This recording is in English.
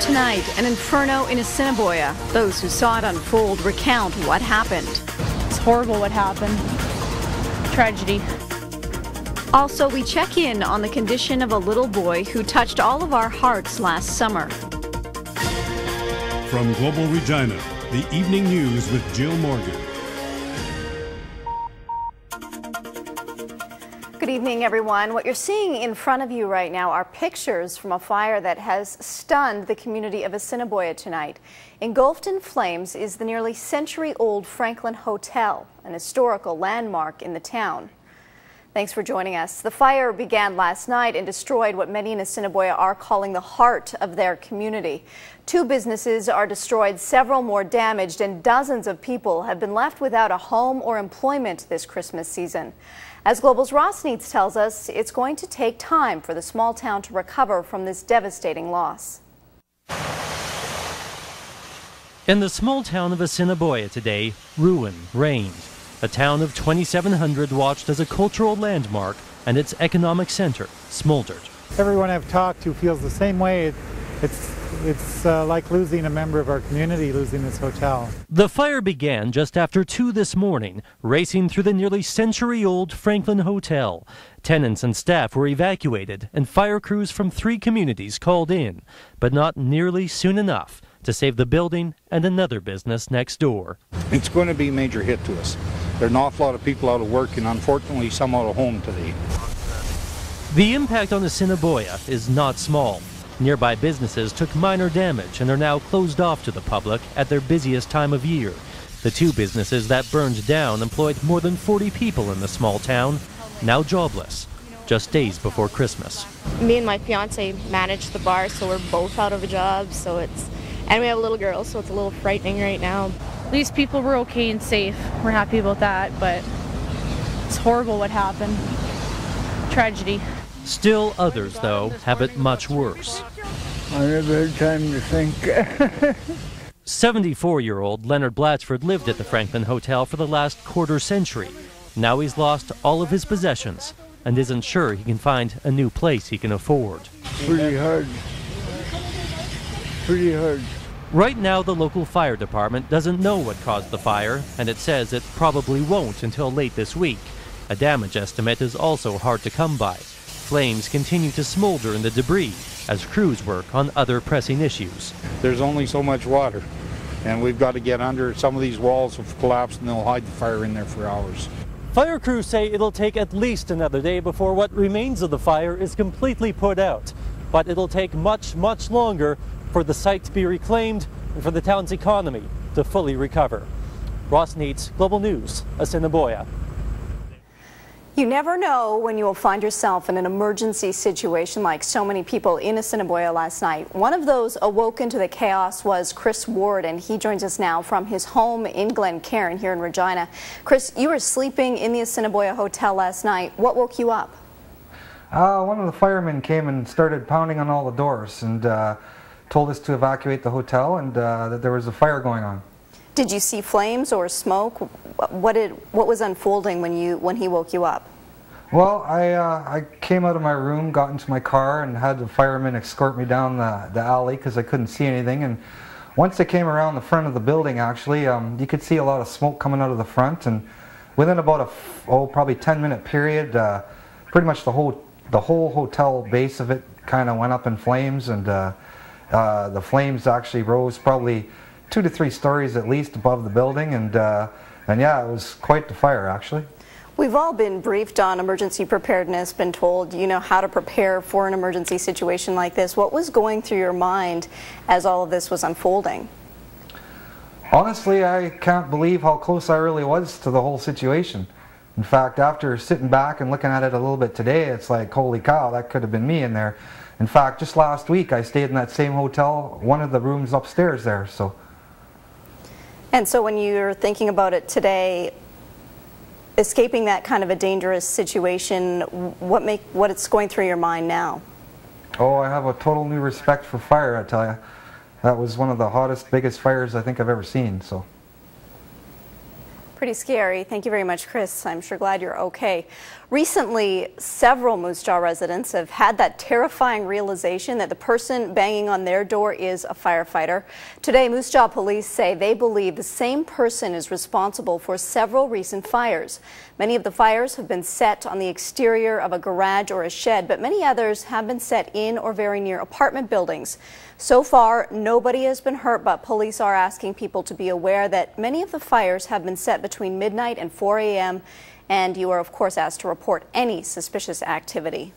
Tonight, an inferno in Assiniboia. Those who saw it unfold recount what happened. It's horrible what happened. Tragedy. Also, we check in on the condition of a little boy who touched all of our hearts last summer. From Global Regina, the evening news with Jill Morgan. Good evening, everyone. What you're seeing in front of you right now are pictures from a fire that has stunned the community of Assiniboia tonight. Engulfed in flames is the nearly century-old Franklin Hotel, an historical landmark in the town. Thanks for joining us. The fire began last night and destroyed what many in Assiniboia are calling the heart of their community. 2 businesses are destroyed, several more damaged, and dozens of people have been left without a home or employment this Christmas season. As Global's Ross Needs tells us, it's going to take time for the small town to recover from this devastating loss. In the small town of Assiniboia today, ruin reigned. A town of 2,700 watched as a cultural landmark and its economic center smoldered. Everyone I've talked to feels the same way. It's like losing a member of our community, losing this hotel. The fire began just after 2 this morning, racing through the nearly century-old Franklin Hotel. Tenants and staff were evacuated and fire crews from 3 communities called in, but not nearly soon enough to save the building and another business next door. It's going to be a major hit to us. There are an awful lot of people out of work and unfortunately some out of home today. The impact on Assiniboia is not small. Nearby businesses took minor damage and are now closed off to the public at their busiest time of year. The 2 businesses that burned down employed more than 40 people in the small town, now jobless, just days before Christmas. Me and my fiance manage the bar, so we're both out of a job, and we have a little girl, so it's a little frightening right now. At least people were okay and safe. We're happy about that, but it's horrible what happened. Tragedy. Still others, though, have it much worse. I never had time to think. 74-year-old Leonard Blatchford lived at the Franklin Hotel for the last quarter century. Now he's lost all of his possessions and isn't sure he can find a new place he can afford. Pretty hard. Pretty hard. Right now, the local fire department doesn't know what caused the fire, and it says it probably won't until late this week. A damage estimate is also hard to come by. Flames continue to smolder in the debris as crews work on other pressing issues. There's only so much water and we've got to get under. Some of these walls have collapsed and they'll hide the fire in there for hours. Fire crews say it'll take at least another day before what remains of the fire is completely put out. But it'll take much, much longer for the site to be reclaimed and for the town's economy to fully recover. Ross Needs, Global News, Assiniboia. You never know when you will find yourself in an emergency situation like so many people in Assiniboia last night. One of those awoken to the chaos was Chris Ward, and he joins us now from his home in Glencairn here in Regina. Chris, you were sleeping in the Assiniboia Hotel last night. What woke you up? One of the firemen came and started pounding on all the doors and told us to evacuate the hotel and that there was a fire going on. Did you see flames or smoke? What was unfolding when he woke you up? Well, I came out of my room, got into my car, and had the firemen escort me down the alley because I couldn't see anything. And once I came around the front of the building, actually, you could see a lot of smoke coming out of the front. And within about probably 10-minute period, pretty much the whole hotel base of it kind of went up in flames, and the flames actually rose probably 2 to 3 stories at least above the building, and yeah, it was quite the fire actually. We've all been briefed on emergency preparedness, been told, you know, how to prepare for an emergency situation like this. What was going through your mind as all of this was unfolding? Honestly, I can't believe how close I really was to the whole situation. In fact, after sitting back and looking at it a little bit today, it's like, holy cow, that could have been me in there. In fact, just last week I stayed in that same hotel, one of the rooms upstairs there. So. And so when you're thinking about it today, escaping that kind of a dangerous situation, what's going through your mind now? Oh, I have a total new respect for fire, I tell you. That was one of the hottest, biggest fires I think I've ever seen. So. Pretty scary. Thank you very much, Chris. I'm sure glad you're okay. Recently, several Moose Jaw residents have had that terrifying realization that the person banging on their door is a firefighter. Today, Moose Jaw police say they believe the same person is responsible for several recent fires. Many of the fires have been set on the exterior of a garage or a shed, but many others have been set in or very near apartment buildings. So far, nobody has been hurt, but police are asking people to be aware that many of the fires have been set between midnight and 4 a.m. and you are, of course, asked to report any suspicious activity.